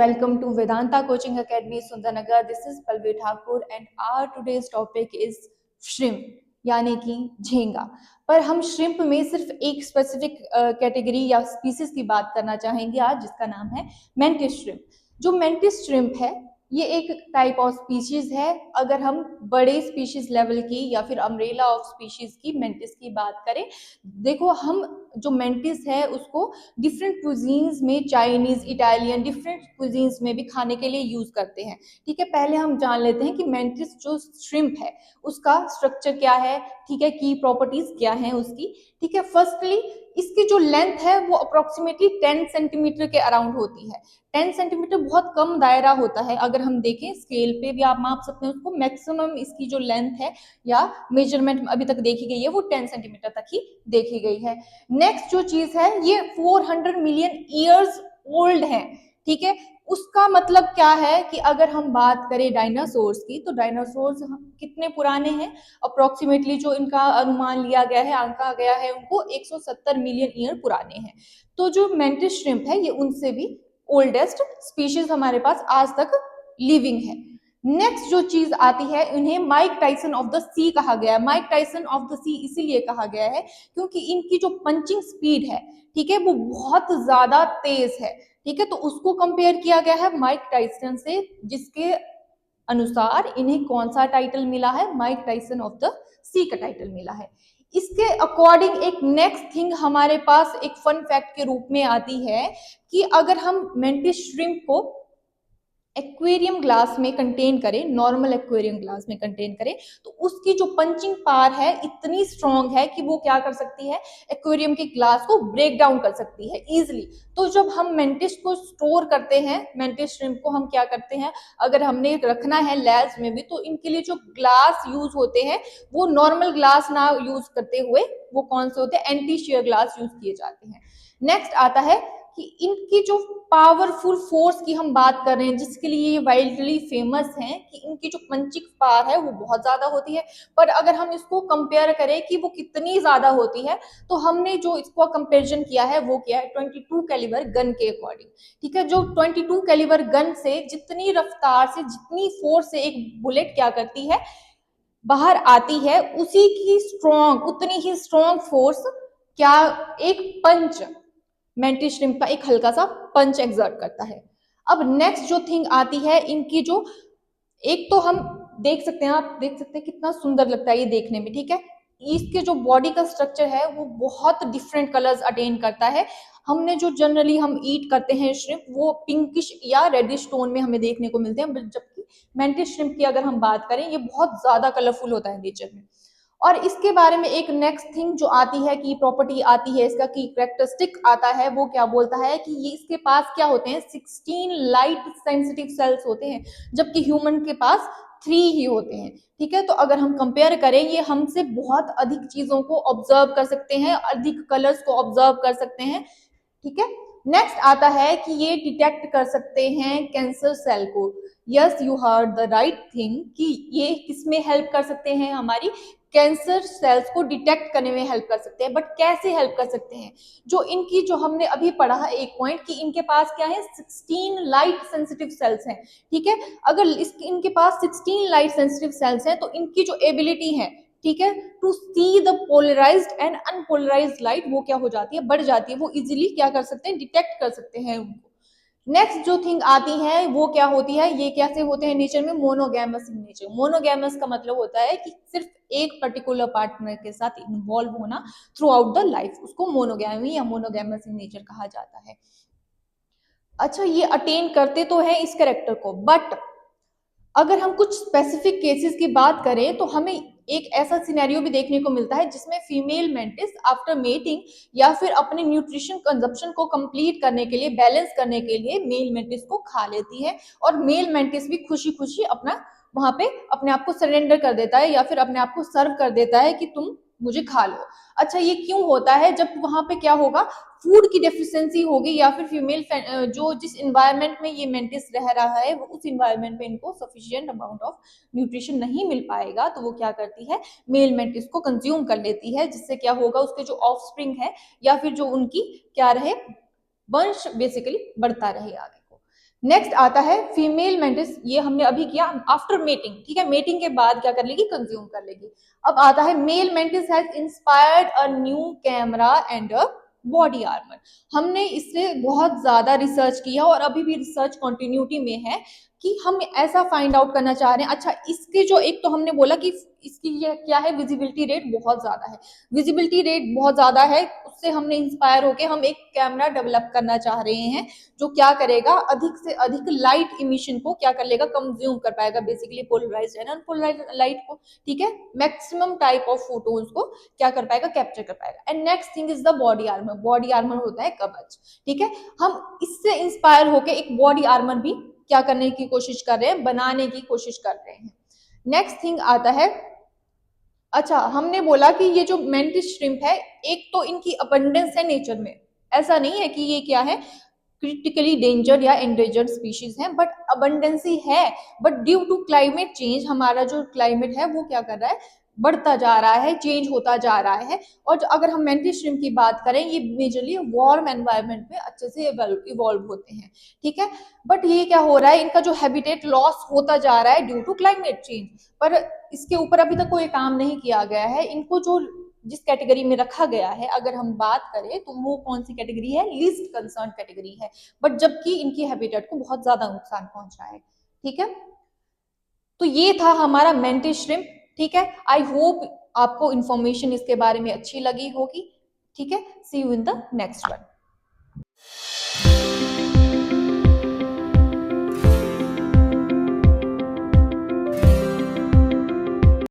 welcome to Vedanta Coaching Academy Sundarnagar. This is Palvi Thakur and our today's topic is shrimp यानी कि झींगा। पर हम shrimp में सिर्फ एक स्पेसिफिक कैटेगरी या स्पीसीज की बात करना चाहेंगे आज, जिसका नाम है मेंटिस श्रिम्प। जो मेंटिस श्रिम्प है ये एक टाइप ऑफ स्पीशीज है। अगर हम बड़े स्पीशीज लेवल की या फिर अम्ब्रेला ऑफ स्पीशीज की मेंटिस की बात करें, देखो हम जो मेंटिस है उसको डिफरेंट कुजीन्स में, चाइनीज, इटालियन, डिफरेंट कुजीन्स में भी खाने के लिए यूज करते हैं। ठीक है, पहले हम जान लेते हैं कि मेंटिस जो श्रिम्प है उसका स्ट्रक्चर क्या है, ठीक है, की प्रॉपर्टीज क्या है उसकी। ठीक है, फर्स्टली इसकी जो लेंथ है वो अप्रोक्सीमेटली 10 सेंटीमीटर के अराउंड होती है। 10 सेंटीमीटर बहुत कम दायरा होता है, अगर हम देखें स्केल पे भी आप माप सकते हैं उसको। मैक्सिमम इसकी जो लेंथ है या मेजरमेंट अभी तक देखी गई है वो 10 सेंटीमीटर तक ही देखी गई है। नेक्स्ट जो चीज है ये 400 मिलियन ईयर्स ओल्ड है। ठीक है, उसका मतलब क्या है कि अगर हम बात करें डायनासोर्स की, तो डायनासोर्स कितने पुराने हैं, अप्रोक्सीमेटली जो इनका अनुमान लिया गया है, आंका गया है, उनको 170 मिलियन ईयर पुराने हैं। तो जो मेंटिस श्रिम्प है ये उनसे भी ओल्डेस्ट स्पीशीज हमारे पास आज तक लिविंग है। नेक्स्ट जो चीज आती है, इन्हें माइक टाइसन ऑफ द सी कहा गया है। माइक टाइसन ऑफ द सी इसीलिए कहा गया है क्योंकि इनकी जो पंचिंग स्पीड है, ठीक है, वो बहुत ज्यादा तेज है। ठीक है, तो उसको कंपेयर किया गया है माइक टाइसन से, जिसके अनुसार इन्हें कौन सा टाइटल मिला है, माइक टाइसन ऑफ द सी का टाइटल मिला है। इसके अकॉर्डिंग एक नेक्स्ट थिंग हमारे पास एक फन फैक्ट के रूप में आती है कि अगर हम मेंटिस श्रिम्प को एक्वेरियम ग्लास में कंटेन करें, नॉर्मल एक्वेरियम ग्लास में कंटेन करें, तो उसकी जो पंचिंग पावर है इतनी स्ट्रॉन्ग है कि वो क्या कर सकती है, एक्वेरियम के ग्लास को ब्रेक डाउन कर सकती है इजिली। तो जब हम मेंटिस को स्टोर करते हैं, मेंटिस श्रिम्प को हम क्या करते हैं, अगर हमने रखना है लैब्स में भी, तो इनके लिए जो ग्लास यूज होते हैं वो नॉर्मल ग्लास ना यूज करते हुए वो कौन से होते हैं, एंटी शेयर ग्लास यूज किए जाते हैं। नेक्स्ट आता है कि इनकी जो पावरफुल फोर्स की हम बात कर रहे हैं, जिसके लिए ये वाइल्डली फेमस हैं, कि इनकी जो पंचिंग पावर है वो बहुत ज्यादा होती है। पर अगर हम इसको कंपेयर करें कि वो कितनी ज्यादा होती है, तो हमने जो इसको कंपेरिजन किया है वो किया है 22 कैलिबर गन के अकॉर्डिंग। ठीक है, जो 22 कैलिबर गन से जितनी रफ्तार से, जितनी फोर्स से एक बुलेट क्या करती है, बाहर आती है, उसी की स्ट्रॉन्ग, उतनी ही स्ट्रॉन्ग फोर्स क्या एक पंच, मेंटिस श्रिम्प का एक हल्का सा पंच एक्सर्ट करता है। अब नेक्स्ट जो थिंग आती है, इनकी जो, एक तो हम देख सकते हैं, आप देख सकते हैं कितना सुंदर लगता है ये देखने में। ठीक है, इसके जो बॉडी का स्ट्रक्चर है वो बहुत डिफरेंट कलर्स अटेन करता है। हमने जो जनरली हम ईट करते हैं श्रिम्प, वो पिंकिश या रेडिश टोन में हमें देखने को मिलते हैं, जबकि मेंटिस श्रिम्प की अगर हम बात करें ये बहुत ज्यादा कलरफुल होता है नेचर में। और इसके बारे में एक नेक्स्ट थिंग जो आती है, की प्रॉपर्टी आती है इसका, की कैरेक्टरिस्टिक आता है, वो क्या बोलता है कि ये इसके पास क्या होते हैं, 16 लाइट सेंसिटिव सेल्स होते हैं, जबकि ह्यूमन के पास 3 ही होते हैं। ठीक है, तो अगर हम कंपेयर करें, ये हमसे बहुत अधिक चीजों को ऑब्जर्व कर सकते हैं, अधिक कलर्स को ऑब्जर्व कर सकते हैं। ठीक है, नेक्स्ट आता है कि ये डिटेक्ट कर सकते हैं कैंसर सेल को। Yes, you heard the right thing, कि ये किसमें हेल्प कर सकते हैं, हमारी कैंसर सेल्स को डिटेक्ट करने में हेल्प कर सकते हैं। बट कैसे हेल्प कर सकते हैं, जो इनकी, जो हमने अभी पढ़ा है एक पॉइंट, कि इनके पास क्या है, 16 लाइट सेंसिटिव सेल्स हैं। ठीक है, अगर इनके पास 16 लाइट सेंसिटिव सेल्स हैं, तो इनकी जो एबिलिटी है, ठीक है, to see the polarised and unpolarised light, वो क्या हो जाती है, बढ़ जाती है। वो इजिली क्या कर सकते हैं, डिटेक्ट कर सकते हैं उनको। नेक्स्ट जो थिंग आती है वो क्या होती है, ये कैसे होते हैं नेचर में, मोनोगैमस इन नेचर। मोनोगैमस का मतलब होता है कि सिर्फ एक पर्टिकुलर पार्टनर के साथ इन्वॉल्व होना थ्रू आउट द लाइफ, उसको मोनोगैमी या मोनोगैमस इन नेचर कहा जाता है। अच्छा, ये अटेन करते तो है इस कैरेक्टर को, बट अगर हम कुछ स्पेसिफिक केसेस की बात करें, तो हमें एक ऐसा सिनेरियो भी देखने को मिलता है जिसमें फीमेल मेंटिस आफ्टर मेटिंग या फिर अपने न्यूट्रिशन कंजप्शन को कंप्लीट करने के लिए, बैलेंस करने के लिए मेल मेंटिस को खा लेती है, और मेल मेंटिस भी खुशी खुशी अपना वहां पे अपने आप को सरेंडर कर देता है या फिर अपने आप को सर्व कर देता है कि तुम मुझे खा लो। अच्छा, ये क्यों होता है, जब वहां पे क्या होगा, फूड की डेफिशिएंसी होगी, या फिर फीमेल जो जिस इन्वायरमेंट में ये मेंटिस रह रहा है वो उस इन्वायरमेंट में इनको सफिशिएंट अमाउंट ऑफ न्यूट्रिशन नहीं मिल पाएगा, तो वो क्या करती है, मेल मेंटिस को कंज्यूम कर लेती है, जिससे क्या होगा, उसके जो ऑफस्प्रिंग है या फिर जो उनकी क्या रहे, वंश बेसिकली बढ़ता रहे आगे को। नेक्स्ट आता है फीमेल मेंटिस, ये हमने अभी किया आफ्टर मेटिंग, ठीक है, मेटिंग के बाद क्या कर लेगी, कंज्यूम कर लेगी। अब आता है male mantis has inspired a new camera and a body armour. हमने इससे बहुत ज्यादा रिसर्च किया और अभी भी रिसर्च कंटिन्यूटी में है कि हम ऐसा फाइंड आउट करना चाह रहे हैं। अच्छा, इसके जो एक तो हमने बोला कि इसकी ये क्या है, विजिबिलिटी रेट बहुत ज्यादा है, विजिबिलिटी रेट बहुत ज्यादा है, उससे हमने इंस्पायर होकर हम एक कैमरा डेवलप करना चाह रहे हैं जो क्या करेगा, अधिक से अधिक लाइट इमिशन को क्या कर लेगा, कंज्यूम कर पाएगा, basically polarised and unpolarised light को, ठीक है, मैक्सिमम टाइप ऑफ फोटोज को क्या कर पाएगा, कैप्चर कर पाएगा। And next thing is the body armour. Body armour होता है कवच, ठीक है, हम इससे इंस्पायर होकर एक बॉडी आर्मर भी क्या करने की कोशिश कर रहे हैं, बनाने की कोशिश कर रहे हैं। नेक्स्ट थिंग आता है, अच्छा हमने बोला कि ये जो मेंटिस श्रिम्प है, एक तो इनकी अबंडेंस है नेचर में, ऐसा नहीं है कि ये क्या है, क्रिटिकली डेंजर या एंडेंजर्ड स्पीशीज है, बट अबंडेंसी है। But due to climate change, हमारा जो क्लाइमेट है वो क्या कर रहा है, बढ़ता जा रहा है, चेंज होता जा रहा है। और अगर हम मेंटिस श्रिम्प की बात करें, ये मेजरली वार्म एनवायरनमेंट में अच्छे से इवॉल्व होते हैं, ठीक है। बट ये क्या हो रहा है, इनका जो हैबिटेट लॉस होता जा रहा है ड्यू टू क्लाइमेट चेंज, पर इसके ऊपर अभी तक कोई काम नहीं किया गया है। इनको जो जिस कैटेगरी में रखा गया है, अगर हम बात करें तो वो कौन सी कैटेगरी है, लीस्ट कंसर्न कैटेगरी है, बट जबकि इनकी हैबिटेट को बहुत ज्यादा नुकसान पहुंचा है, ठीक है। तो ये था हमारा मेंटिस श्रिम्प, ठीक है। आई होप आपको इंफॉर्मेशन इसके बारे में अच्छी लगी होगी, ठीक है। See you in the next one.